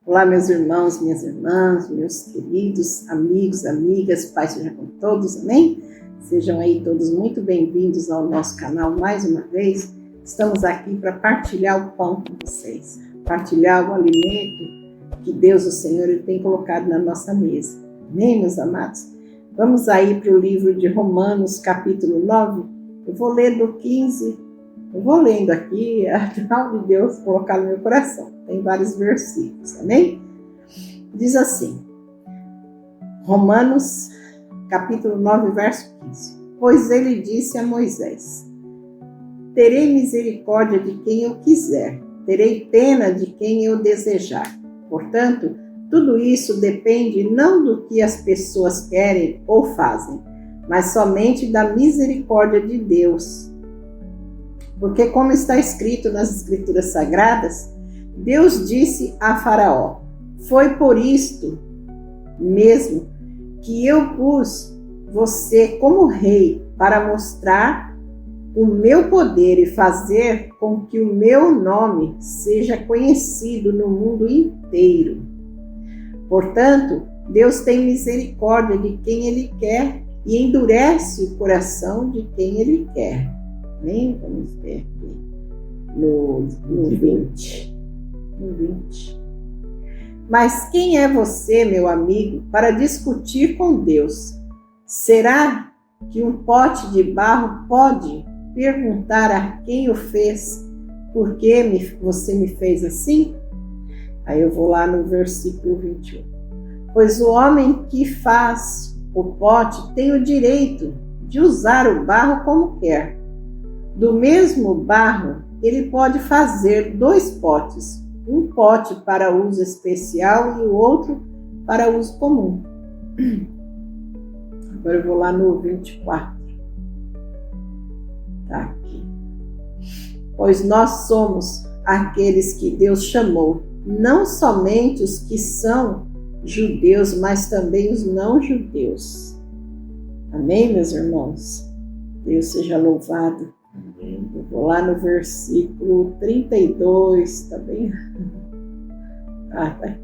Olá, meus irmãos, minhas irmãs, meus queridos amigos, amigas, Pai seja com todos, amém? Sejam aí todos muito bem-vindos ao nosso canal mais uma vez. Estamos aqui para partilhar o pão com vocês, partilhar o alimento que Deus, o Senhor, Ele tem colocado na nossa mesa. Amém, meus amados? Vamos aí para o livro de Romanos, capítulo 9. Eu vou ler do 15, eu vou lendo aqui, a palavra de Deus colocar no meu coração. Tem vários versículos, amém? Diz assim, Romanos, capítulo 9, verso 15. Pois ele disse a Moisés, terei misericórdia de quem eu quiser, terei pena de quem eu desejar. Portanto, tudo isso depende não do que as pessoas querem ou fazem, mas somente da misericórdia de Deus. Porque como está escrito nas Escrituras Sagradas, Deus disse a Faraó, foi por isto mesmo que eu pus você como rei para mostrar o meu poder e fazer com que o meu nome seja conhecido no mundo inteiro. Portanto, Deus tem misericórdia de quem Ele quer e endurece o coração de quem Ele quer. Amém? Vamos ver aqui no 20. No 20. Mas quem é você, meu amigo, para discutir com Deus? Será que um pote de barro pode perguntar a quem o fez, por que você me fez assim? Aí eu vou lá no versículo 21. Pois o homem que faz o pote tem o direito de usar o barro como quer. Do mesmo barro, ele pode fazer 2 potes, um pote para uso especial e o outro para uso comum. Agora eu vou lá no 24. Tá aqui. Pois nós somos aqueles que Deus chamou, não somente os que são judeus, mas também os não judeus. Amém, meus irmãos? Deus seja louvado. Amém. Eu vou lá no versículo 32, tá bem? Tá.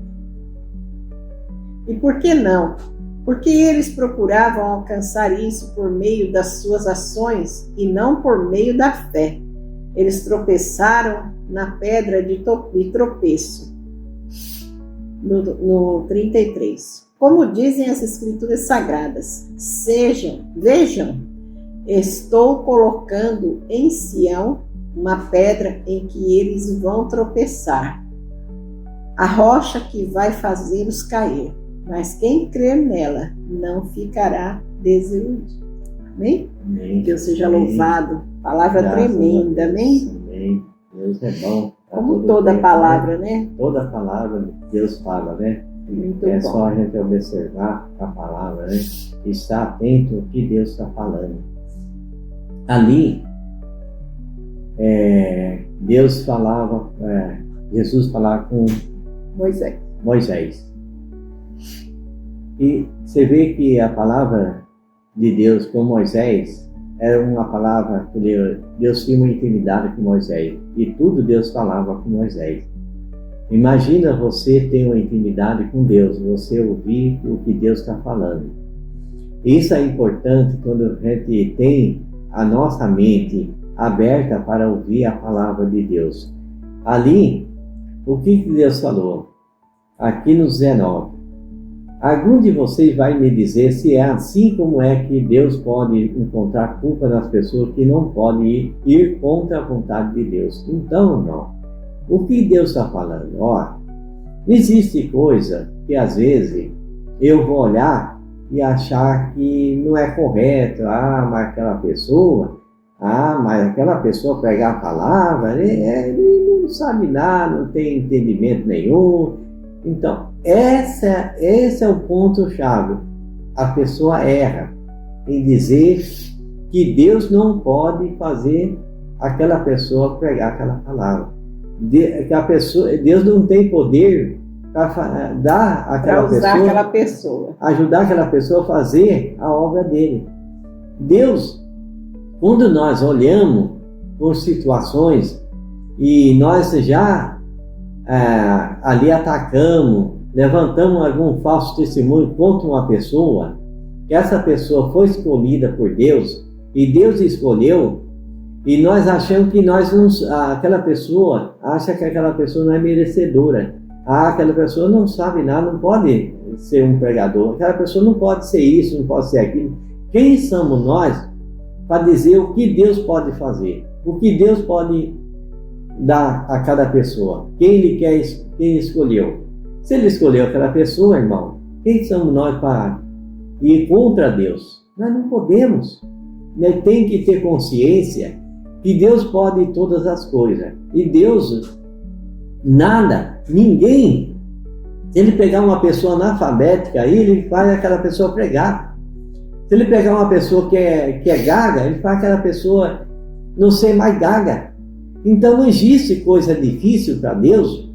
E por que não? Porque eles procuravam alcançar isso por meio das suas ações e não por meio da fé. Eles tropeçaram na pedra de tropeço. No 33. Como dizem as Escrituras Sagradas, vejam, estou colocando em Sião uma pedra em que eles vão tropeçar, a rocha que vai fazê-los cair, mas quem crer nela não ficará desiludido. Amém? Amém. Deus seja louvado. Palavra tremenda, amém? Amém. Deus é bom. Como toda palavra, né? Toda palavra Deus fala, né? Muito é bom. Só a gente observar a palavra, né? E estar atento ao que Deus está falando. Ali, Deus falava, Jesus falava com Moisés. E você vê que a palavra de Deus com Moisés era uma palavra que Deus tinha uma intimidade com Moisés. E tudo Deus falava com Moisés. Imagina você ter uma intimidade com Deus, você ouvir o que Deus está falando. Isso é importante quando a gente tem a nossa mente aberta para ouvir a palavra de Deus. Ali, o que Deus falou? Aqui no 19. Algum de vocês vai me dizer se é assim como é que Deus pode encontrar culpa nas pessoas que não podem ir contra a vontade de Deus. Então, não. O que Deus está falando? Existe coisa que às vezes eu vou olhar e achar que não é correto. Mas aquela pessoa pregar a palavra, ele não sabe nada, não tem entendimento nenhum. Então, esse é o ponto-chave. A pessoa erra em dizer que Deus não pode fazer aquela pessoa pregar aquela palavra. Deus não tem poder para dar aquela pessoa, ajudar aquela pessoa a fazer a obra dele. Deus, quando nós olhamos por situações e nós já ali atacamos, levantamos algum falso testemunho contra uma pessoa, que essa pessoa foi escolhida por Deus, e Deus escolheu, e nós achamos que aquela pessoa acha que aquela pessoa não é merecedora. Aquela pessoa não sabe nada, não pode ser um pregador, aquela pessoa não pode ser isso, não pode ser aquilo. Quem somos nós para dizer o que Deus pode fazer, o que Deus pode dar a cada pessoa, quem escolheu? Se Ele escolheu aquela pessoa, irmão, quem somos nós para ir contra Deus? Nós não podemos. Nós temos que ter consciência que Deus pode todas as coisas. E Deus, ninguém, se Ele pegar uma pessoa analfabética, Ele faz aquela pessoa pregar. Se Ele pegar uma pessoa que é gaga, Ele faz aquela pessoa não ser mais gaga. Então não existe coisa difícil para Deus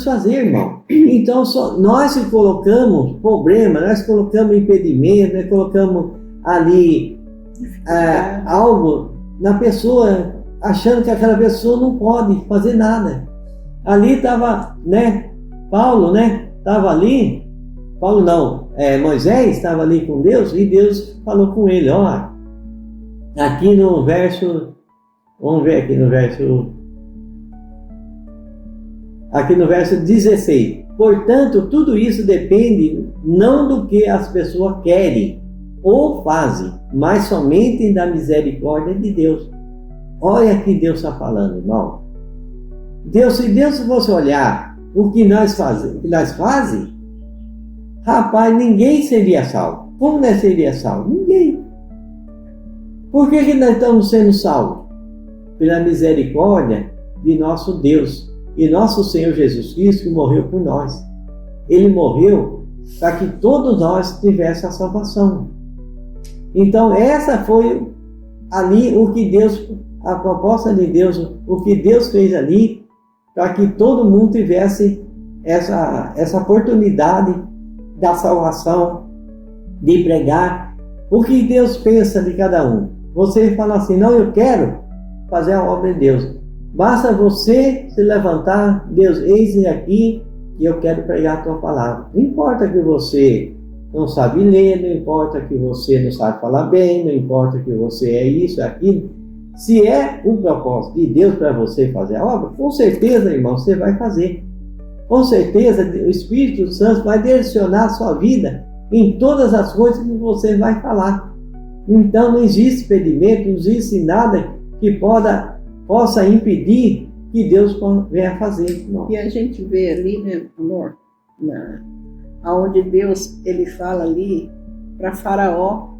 fazer, irmão. Então nós que colocamos problema, nós colocamos impedimento, nós colocamos ali algo na pessoa, achando que aquela pessoa não pode fazer nada. Ali estava, Paulo, estava ali, Moisés estava ali com Deus, e Deus falou com ele, aqui no verso, vamos ver aqui no verso 16. Portanto, tudo isso depende não do que as pessoas querem ou fazem, mas somente da misericórdia de Deus. Olha que Deus está falando, irmão. Se Deus fosse olhar o que nós fazemos, rapaz, ninguém seria salvo. Como nós seria salvo? Ninguém. Por que nós estamos sendo salvos? Pela misericórdia de nosso Deus e nosso Senhor Jesus Cristo, que morreu por nós. Ele morreu para que todos nós tivéssemos a salvação. Então essa foi ali a proposta de Deus, o que Deus fez ali, para que todo mundo tivesse essa oportunidade da salvação, de pregar o que Deus pensa de cada um. Você fala assim, não, eu quero fazer a obra de Deus. Basta você se levantar, Deus, eis-me aqui, e eu quero pregar a tua palavra. Não importa que você não sabe ler, não importa que você não sabe falar bem, não importa que você é isso, é aquilo. Se é o propósito de Deus para você fazer a obra, com certeza, irmão, você vai fazer. Com certeza, o Espírito Santo vai direcionar a sua vida em todas as coisas que você vai falar. Então, não existe impedimento, não existe nada que possa impedir que Deus venha fazer. Não. E a gente vê ali, né, amor, aonde Deus, ele fala ali para Faraó,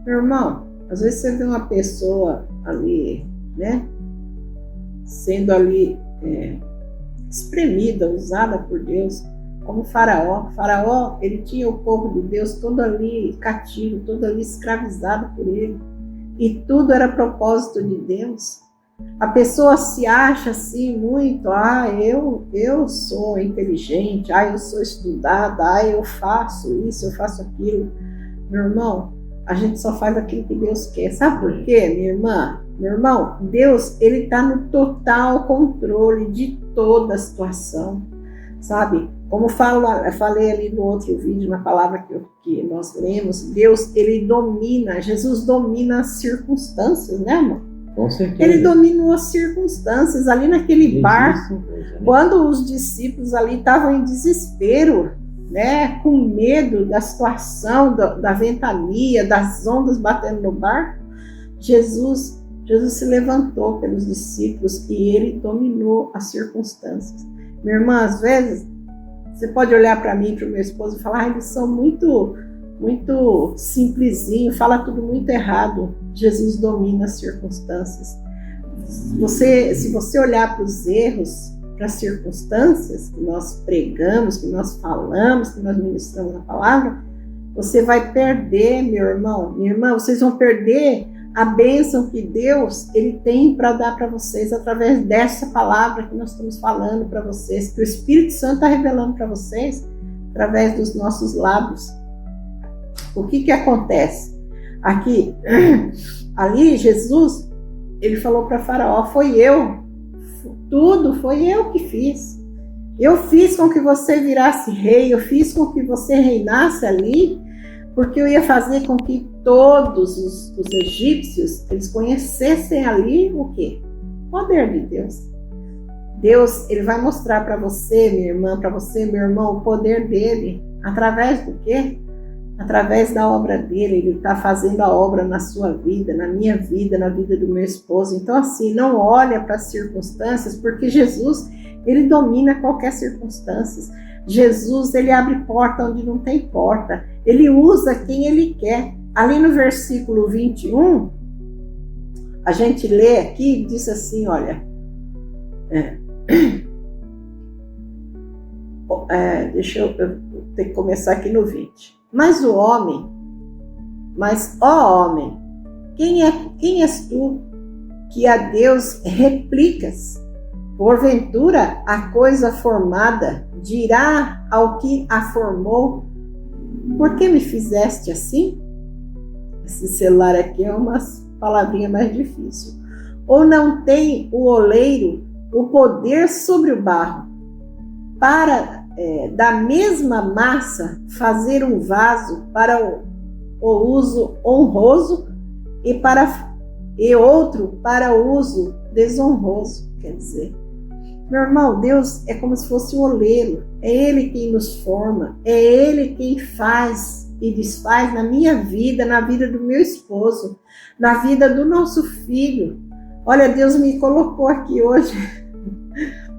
meu irmão, às vezes você vê uma pessoa ali, sendo ali espremida, usada por Deus, como Faraó. Faraó, ele tinha o povo de Deus todo ali cativo, todo ali escravizado por ele, e tudo era propósito de Deus. A pessoa se acha assim muito, eu sou inteligente, eu sou estudada, eu faço isso, eu faço aquilo. Meu irmão, a gente só faz aquilo que Deus quer. Sabe por quê, minha irmã? Meu irmão, Deus, ele está no total controle de toda a situação, sabe? Como eu falei ali no outro vídeo, na palavra que nós lemos, Deus, ele domina, Jesus domina as circunstâncias, né, amor? Com certeza. Ele dominou as circunstâncias ali naquele barco, quando os discípulos ali estavam em desespero, com medo da situação, da ventania, das ondas batendo no barco. Jesus se levantou pelos discípulos e ele dominou as circunstâncias. Minha irmã, às vezes, você pode olhar para mim e para o meu esposo e falar, eles são muito simplesinho, fala tudo muito errado. Jesus domina as circunstâncias. Se você olhar para os erros, para as circunstâncias que nós pregamos, que nós falamos, que nós ministramos a palavra, você vai perder, meu irmão, minha irmã, vocês vão perder a bênção que Deus ele tem para dar para vocês através dessa palavra que nós estamos falando para vocês, que o Espírito Santo está revelando para vocês através dos nossos lábios. O que acontece? Aqui, ali, Jesus, ele falou para Faraó, foi eu que fiz. Eu fiz com que você virasse rei, eu fiz com que você reinasse ali, porque eu ia fazer com que todos os egípcios, eles conhecessem ali o quê? O poder de Deus. Deus, ele vai mostrar para você, minha irmã, para você, meu irmão, o poder dele. Através do quê? Através da obra dele. Ele está fazendo a obra na sua vida, na minha vida, na vida do meu esposo. Então, assim, não olha para as circunstâncias, porque Jesus, ele domina qualquer circunstância. Jesus, ele abre porta onde não tem porta. Ele usa quem ele quer. Ali no versículo 21, a gente lê aqui, diz assim, olha... deixa eu ter que começar aqui no 20. Mas ó homem, quem és tu que a Deus replicas? Porventura a coisa formada dirá ao que a formou: por que me fizeste assim? Esse celular aqui é umas palavrinhas mais difíceis. Ou não tem o oleiro o poder sobre o barro, para da mesma massa fazer um vaso para o uso honroso e outro para o uso desonroso? Quer dizer, meu irmão, Deus é como se fosse o oleiro, é Ele quem nos forma, é Ele quem faz e desfaz na minha vida, na vida do meu esposo, na vida do nosso filho. Olha, Deus me colocou aqui hoje.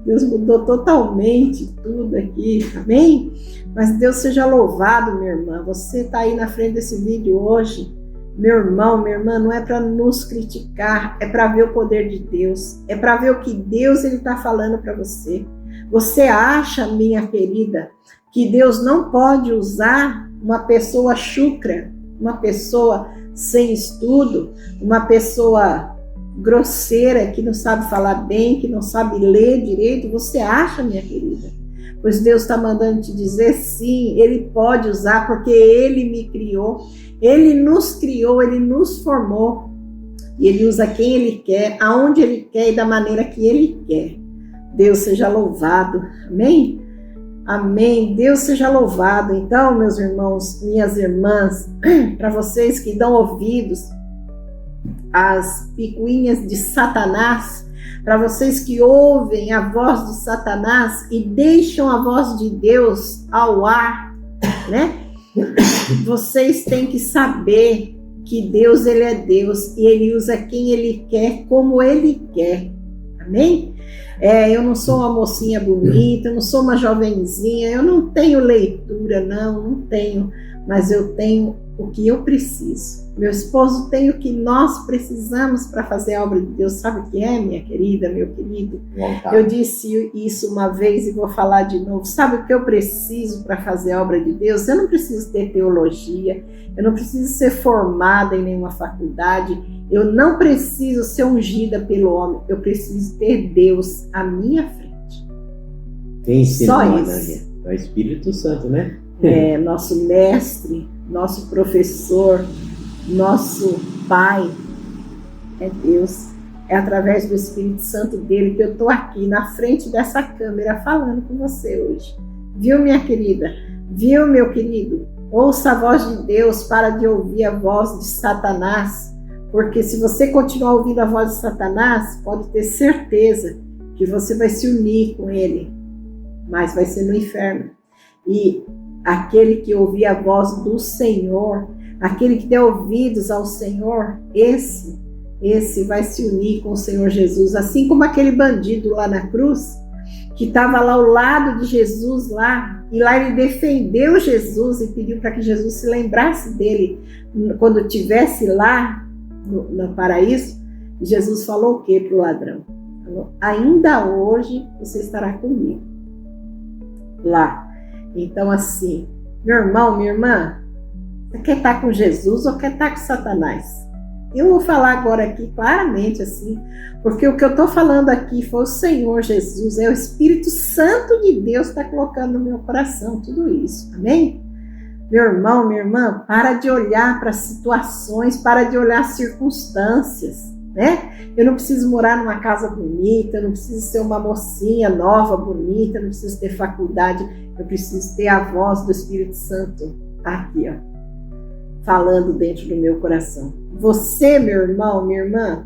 Deus mudou totalmente tudo aqui, amém? Mas Deus seja louvado, minha irmã. Você está aí na frente desse vídeo hoje, meu irmão, minha irmã, não é para nos criticar, é para ver o poder de Deus, é para ver o que Deus está falando para você. Você acha, minha querida, que Deus não pode usar uma pessoa chucra, uma pessoa sem estudo, uma pessoa grosseira, que não sabe falar bem, que não sabe ler direito? Você acha, minha querida? Pois Deus está mandando te dizer, sim, Ele pode usar, porque Ele me criou, Ele nos criou, Ele nos formou, e Ele usa quem Ele quer, aonde Ele quer e da maneira que Ele quer. Deus seja louvado, amém? Amém, Deus seja louvado. Então, meus irmãos, minhas irmãs, para vocês que dão ouvidos as picuinhas de Satanás, para vocês que ouvem a voz de Satanás e deixam a voz de Deus ao ar, né? Vocês têm que saber que Deus, Ele é Deus e Ele usa quem Ele quer, como Ele quer, amém? Eu não sou uma mocinha bonita, eu não sou uma jovenzinha, eu não tenho leitura, não tenho, mas eu tenho o que eu preciso. Meu esposo tem o que nós precisamos para fazer a obra de Deus. Sabe o que é, minha querida, meu querido? Eu disse isso uma vez e vou falar de novo. Sabe o que eu preciso para fazer a obra de Deus? Eu não preciso ter teologia, eu não preciso ser formada em nenhuma faculdade, eu não preciso ser ungida pelo homem, eu preciso ter Deus à minha frente. Quem ensina? Só isso. É o Espírito Santo, né? Nosso mestre, nosso professor, nosso Pai é Deus. É através do Espírito Santo dele que eu estou aqui na frente dessa câmera falando com você hoje. Viu, minha querida? Viu, meu querido? Ouça a voz de Deus, para de ouvir a voz de Satanás, porque se você continuar ouvindo a voz de Satanás, pode ter certeza que você vai se unir com ele, mas vai ser no inferno. E aquele que ouvir a voz do Senhor, aquele que der ouvidos ao Senhor, esse vai se unir com o Senhor Jesus, assim como aquele bandido lá na cruz, que estava lá ao lado de Jesus lá, e lá ele defendeu Jesus e pediu para que Jesus se lembrasse dele quando estivesse lá no paraíso. Jesus falou o que para o ladrão? Falou: ainda hoje você estará comigo lá. Então, assim, meu irmão, minha irmã, você quer estar com Jesus ou quer estar com Satanás? Eu vou falar agora aqui claramente assim, porque o que eu estou falando aqui foi o Senhor Jesus, é o Espírito Santo de Deus que está colocando no meu coração tudo isso, amém? Meu irmão, minha irmã, para de olhar para situações, para de olhar circunstâncias, né? Eu não preciso morar numa casa bonita, eu não preciso ser uma mocinha nova, bonita, eu não preciso ter faculdade, eu preciso ter a voz do Espírito Santo aqui, ó, falando dentro do meu coração. Você, meu irmão, minha irmã,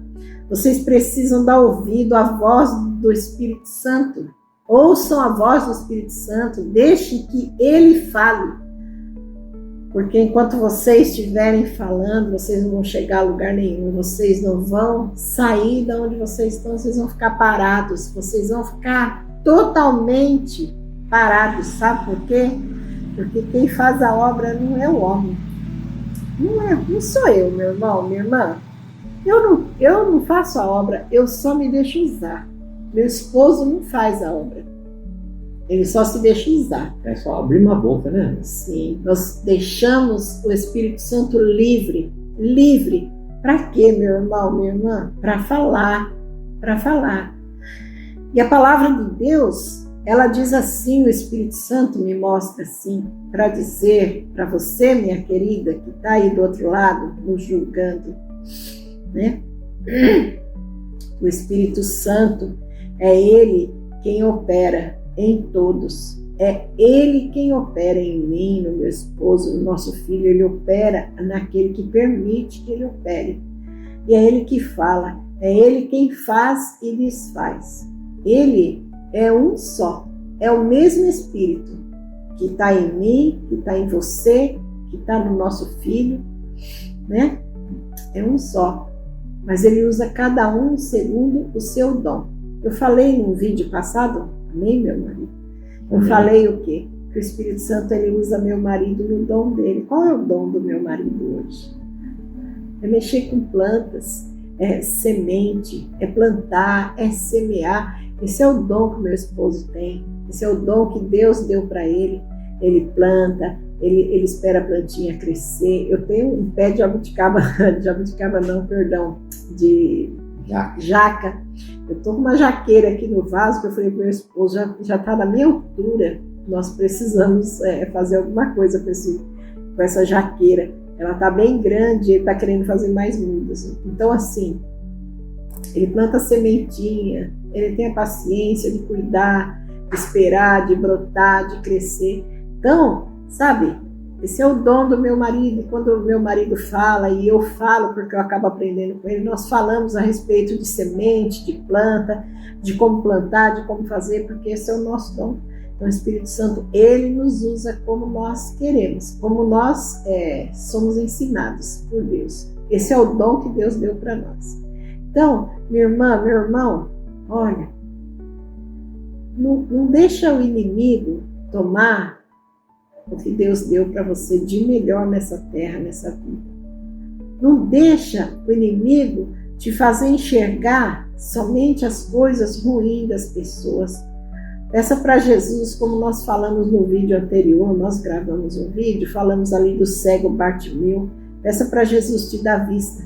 vocês precisam dar ouvido à voz do Espírito Santo. Ouçam a voz do Espírito Santo, deixem que Ele fale. Porque enquanto vocês estiverem falando, vocês não vão chegar a lugar nenhum, vocês não vão sair de onde vocês estão, vocês vão ficar parados, vocês vão ficar totalmente parados, sabe por quê? Porque quem faz a obra não é o homem, não sou eu, meu irmão, minha irmã. Eu não faço a obra, eu só me deixo usar. Meu esposo não faz a obra, ele só se deixa usar. É só abrir uma boca, né? Sim, nós deixamos o Espírito Santo livre. Para quê, meu irmão, minha irmã? Para falar. E a palavra de Deus, ela diz assim, o Espírito Santo me mostra assim, para dizer para você, minha querida, que está aí do outro lado, nos julgando, né? O Espírito Santo é Ele quem opera em todos. É Ele quem opera em mim, no meu esposo, no nosso filho. Ele opera naquele que permite que Ele opere. E é Ele que fala. É Ele quem faz e desfaz. Ele é um só. É o mesmo Espírito que está em mim, que está em você, que está no nosso filho, né? É um só. Mas Ele usa cada um segundo o seu dom. Eu falei num vídeo passado, amém, meu marido? Eu falei o quê? Que o Espírito Santo, ele usa meu marido no dom dele. Qual é o dom do meu marido hoje? É mexer com plantas, é semente, é plantar, é semear. Esse é o dom que meu esposo tem. Esse é o dom que Deus deu para ele. Ele planta, ele espera a plantinha crescer. Eu tenho um pé de de jaca. Eu estou com uma jaqueira aqui no vaso que eu falei para meu esposo, já está na minha altura, nós precisamos fazer alguma coisa com essa jaqueira. Ela está bem grande, ele está querendo fazer mais mudas. Então, assim, ele planta sementinha, ele tem a paciência de cuidar, de esperar, de brotar, de crescer. Então, sabe, esse é o dom do meu marido. Quando o meu marido fala, e eu falo porque eu acabo aprendendo com ele, nós falamos a respeito de semente, de planta, de como plantar, de como fazer, porque esse é o nosso dom. Então o Espírito Santo, ele nos usa como nós queremos, como nós somos ensinados por Deus. Esse é o dom que Deus deu para nós. Então, minha irmã, meu irmão, olha, não deixa o inimigo tomar o que Deus deu para você de melhor nessa terra, nessa vida. Não deixa o inimigo te fazer enxergar somente as coisas ruins das pessoas. Peça para Jesus, como nós falamos no vídeo anterior, nós gravamos um vídeo, falamos ali do cego Bartimeu. Peça para Jesus te dar vista.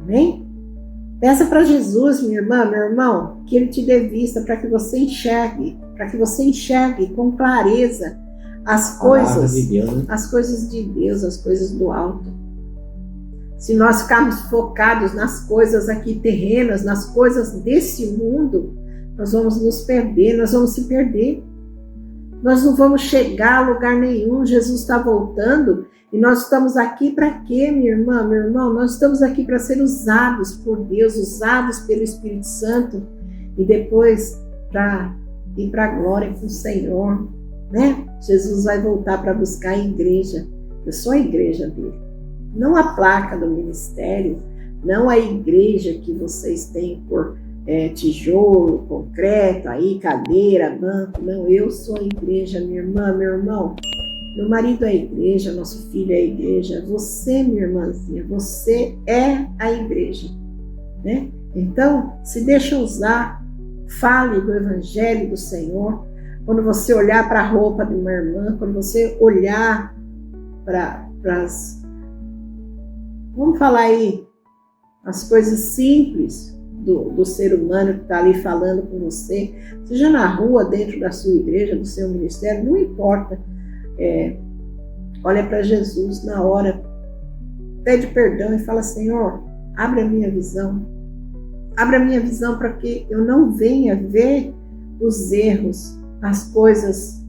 Amém? Peça para Jesus, minha irmã, meu irmão, que Ele te dê vista para que você enxergue com clareza as coisas de Deus, né? As coisas de Deus, as coisas do alto. Se nós ficarmos focados nas coisas aqui terrenas, nas coisas desse mundo, nós vamos nos perder, nós vamos se perder. Nós não vamos chegar a lugar nenhum. Jesus está voltando e nós estamos aqui para quê, minha irmã, meu irmão? Nós estamos aqui para ser usados por Deus, usados pelo Espírito Santo e depois para ir para a glória com o Senhor, né? Jesus vai voltar para buscar a igreja. Eu sou a igreja dele. Não a placa do ministério, não a igreja que vocês têm por tijolo, concreto, aí, cadeira, banco. Não, eu sou a igreja, minha irmã, meu irmão. Meu marido é a igreja, nosso filho é a igreja. Você, minha irmãzinha, você é a igreja, né? Então, se deixa usar, fale do evangelho do Senhor. Quando você olhar para a roupa de uma irmã, quando você olhar para as... Vamos falar aí, as coisas simples do ser humano que está ali falando com você, seja na rua, dentro da sua igreja, do seu ministério, não importa. Olha para Jesus na hora, pede perdão e fala: Senhor, abre a minha visão, abra minha visão para que eu não venha ver os erros, as coisas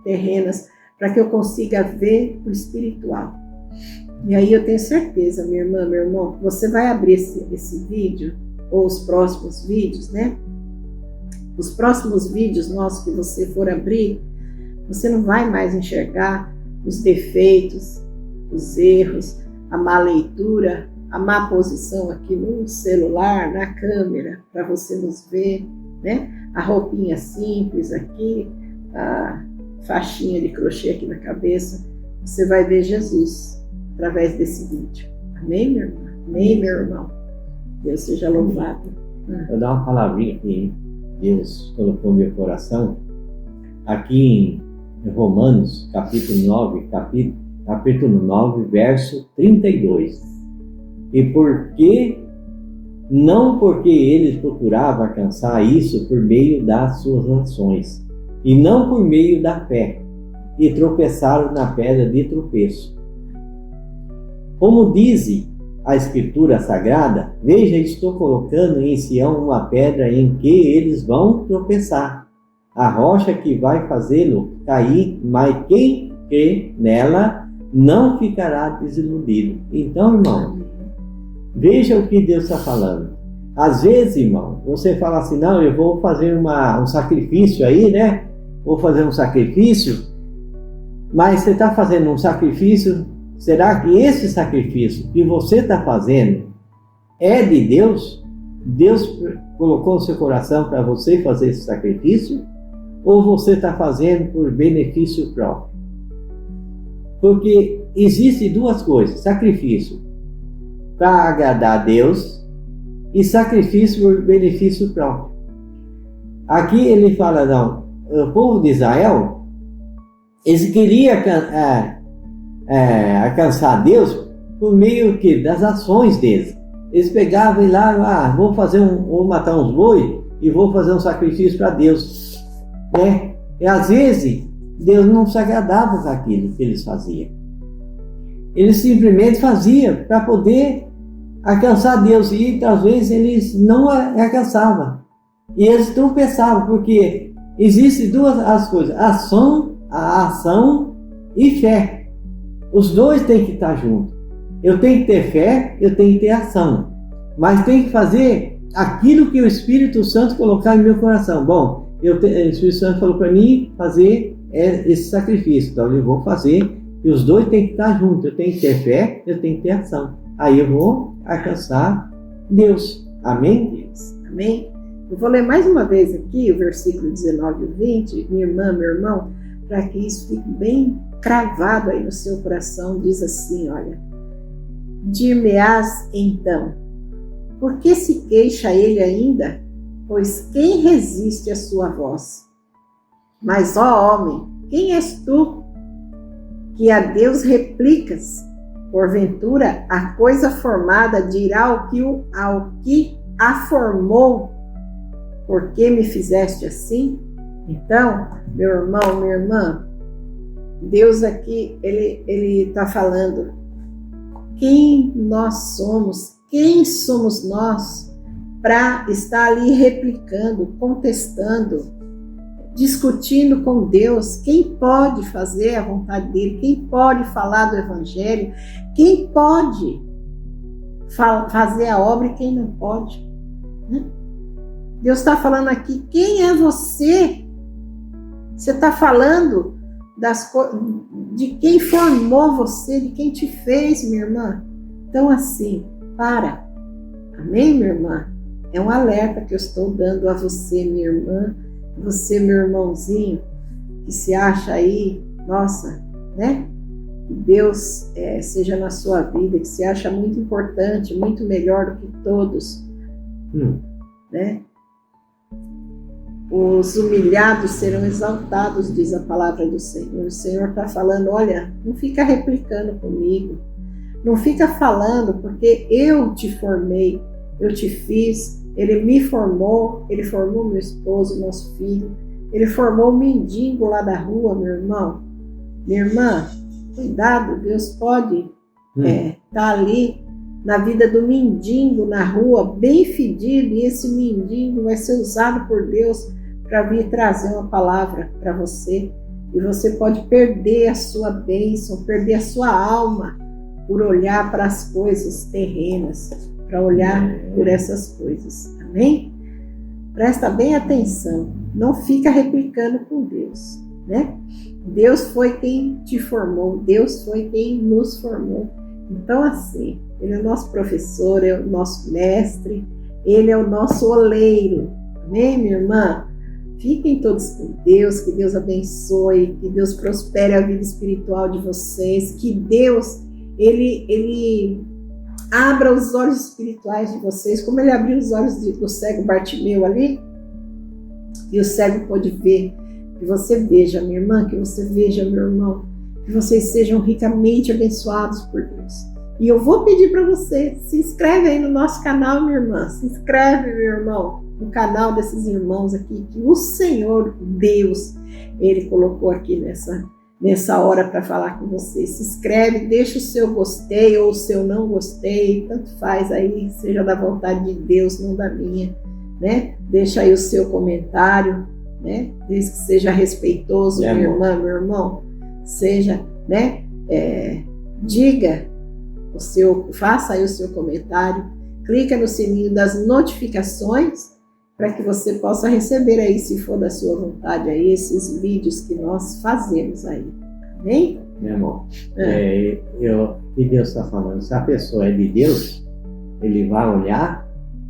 terrenas, para que eu consiga ver o espiritual. E aí eu tenho certeza, minha irmã, meu irmão, você vai abrir esse vídeo, ou os próximos vídeos, né? Os próximos vídeos nossos que você for abrir, você não vai mais enxergar os defeitos, os erros, a má leitura, a má posição aqui no celular, na câmera, para você nos ver, né? A roupinha simples aqui, a faixinha de crochê aqui na cabeça. Você vai ver Jesus através desse vídeo. Amém, minha irmã? Amém, meu irmão? Deus seja louvado. Eu dar uma palavrinha que Deus colocou no meu coração. Aqui em Romanos, capítulo 9, verso 32. E não porque eles procuravam alcançar isso por meio das suas ações, e não por meio da fé, e tropeçaram na pedra de tropeço. Como diz a Escritura Sagrada, veja, estou colocando em Sião uma pedra em que eles vão tropeçar, a rocha que vai fazê-lo cair, mas quem crê nela não ficará desiludido. Então, irmão, veja o que Deus está falando. Às vezes, irmão, você fala assim, não, eu vou fazer um sacrifício aí, né? Vou fazer um sacrifício, mas você está fazendo um sacrifício, será que esse sacrifício que você está fazendo é de Deus? Deus colocou no seu coração para você fazer esse sacrifício? Ou você está fazendo por benefício próprio? Porque existem duas coisas, sacrifício para agradar a Deus e sacrifício por benefício próprio. Aqui ele fala, não, o povo de Israel, eles queriam alcançar Deus por meio das ações deles. Eles pegavam e lá, vou matar uns boi e vou fazer um sacrifício para Deus, né? E às vezes Deus não se agradava com aquilo que eles faziam. Eles simplesmente faziam para poder alcançar Deus, e às vezes eles não alcançavam. E eles tropeçavam, porque existem duas coisas, a ação e fé. Os dois têm que estar juntos. Eu tenho que ter fé, eu tenho que ter ação. Mas tenho que fazer aquilo que o Espírito Santo colocar no meu coração. Bom, o Espírito Santo falou para mim fazer esse sacrifício, então eu vou fazer. E os dois têm que estar juntos. Eu tenho que ter fé, eu tenho que ter ação. Aí eu vou alcançar Deus. Amém? Deus. Amém? Eu vou ler mais uma vez aqui o versículo 19 e 20, minha irmã, meu irmão, para que isso fique bem cravado aí no seu coração. Diz assim, olha: dir-me-ás então, por que se queixa ele ainda? Pois quem resiste à sua voz? Mas, ó homem, quem és tu que a Deus replicas? Porventura, a coisa formada dirá ao que a formou, por que me fizeste assim? Então, meu irmão, minha irmã, Deus aqui, ele está falando quem nós somos, quem somos nós para estar ali replicando, contestando, discutindo com Deus. Quem pode fazer a vontade dele? Quem pode falar do Evangelho? Quem pode fazer a obra e quem não pode? Deus está falando aqui, quem é você? Você está falando de quem formou você, de quem te fez, minha irmã. Então assim, para. Amém, minha irmã? É um alerta que eu estou dando a você, minha irmã, você, meu irmãozinho, que se acha aí, nossa, né? Que Deus seja na sua vida, que se acha muito importante, muito melhor do que todos, né? Os humilhados serão exaltados, diz a palavra do Senhor. O Senhor está falando, olha, não fica replicando comigo, não fica falando, porque eu te formei, eu te fiz, ele me formou, ele formou meu esposo, nosso filho, ele formou o mendigo lá da rua, meu irmão. Minha irmã, cuidado, Deus pode estar ali na vida do mendigo na rua, bem fedido, e esse mendigo vai ser usado por Deus para vir trazer uma palavra para você. E você pode perder a sua bênção, perder a sua alma por olhar para as coisas terrenas, para olhar por essas coisas. Amém? Presta bem atenção, não fica replicando com Deus, né? Deus foi quem te formou, Deus foi quem nos formou. Então, assim, Ele é o nosso professor, é o nosso mestre, Ele é o nosso oleiro. Amém, minha irmã? Fiquem todos com Deus, que Deus abençoe, que Deus prospere a vida espiritual de vocês, que Deus, Ele abra os olhos espirituais de vocês, como Ele abriu os olhos do cego Bartimeu ali, e o cego pôde ver. Que você veja, minha irmã, que você veja, meu irmão, que vocês sejam ricamente abençoados por Deus. E eu vou pedir para você, se inscreve aí no nosso canal, minha irmã, se inscreve, meu irmão, no canal desses irmãos aqui, que o Senhor Deus, Ele colocou aqui nessa hora para falar com você. Se inscreve, deixa o seu gostei ou o seu não gostei, tanto faz aí, seja da vontade de Deus, não da minha, né? Deixa aí o seu comentário, né? Desde que seja respeitoso, minha irmã, meu irmão, seja, né? Diga faça aí o seu comentário, clica no sininho das notificações para que você possa receber aí, se for da sua vontade, aí, esses vídeos que nós fazemos aí. Amém? Meu irmão, o que Deus está falando? Se a pessoa é de Deus, Ele vai olhar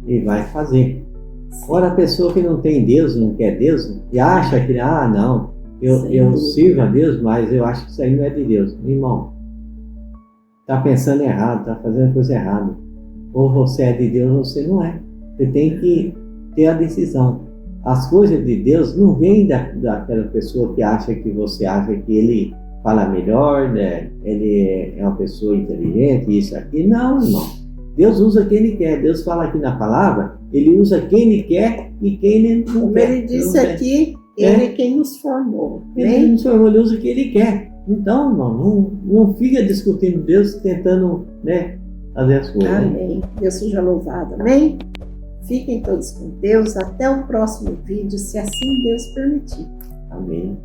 e vai fazer. Ora, a pessoa que não tem Deus, não quer Deus, e acha que, não, eu sirvo a Deus, mas eu acho que isso aí não é de Deus. Irmão, está pensando errado, está fazendo coisa errada. Ou você é de Deus ou você não é. Você tem que ter a decisão. As coisas de Deus não vêm daquela pessoa que acha que você acha que ele fala melhor, né? Ele é uma pessoa inteligente, isso aqui. Não, irmão. Deus usa quem Ele quer. Deus fala aqui na palavra, Ele usa quem Ele quer e quem Ele não Como quer. Ele disse aqui, Ele é quem nos formou. Ele nos formou, Ele usa quem Ele quer. Então, irmão, não fica discutindo Deus, tentando, né, fazer as coisas. Amém. Deus seja louvado. Amém? Fiquem todos com Deus. Até o próximo vídeo, se assim Deus permitir. Amém.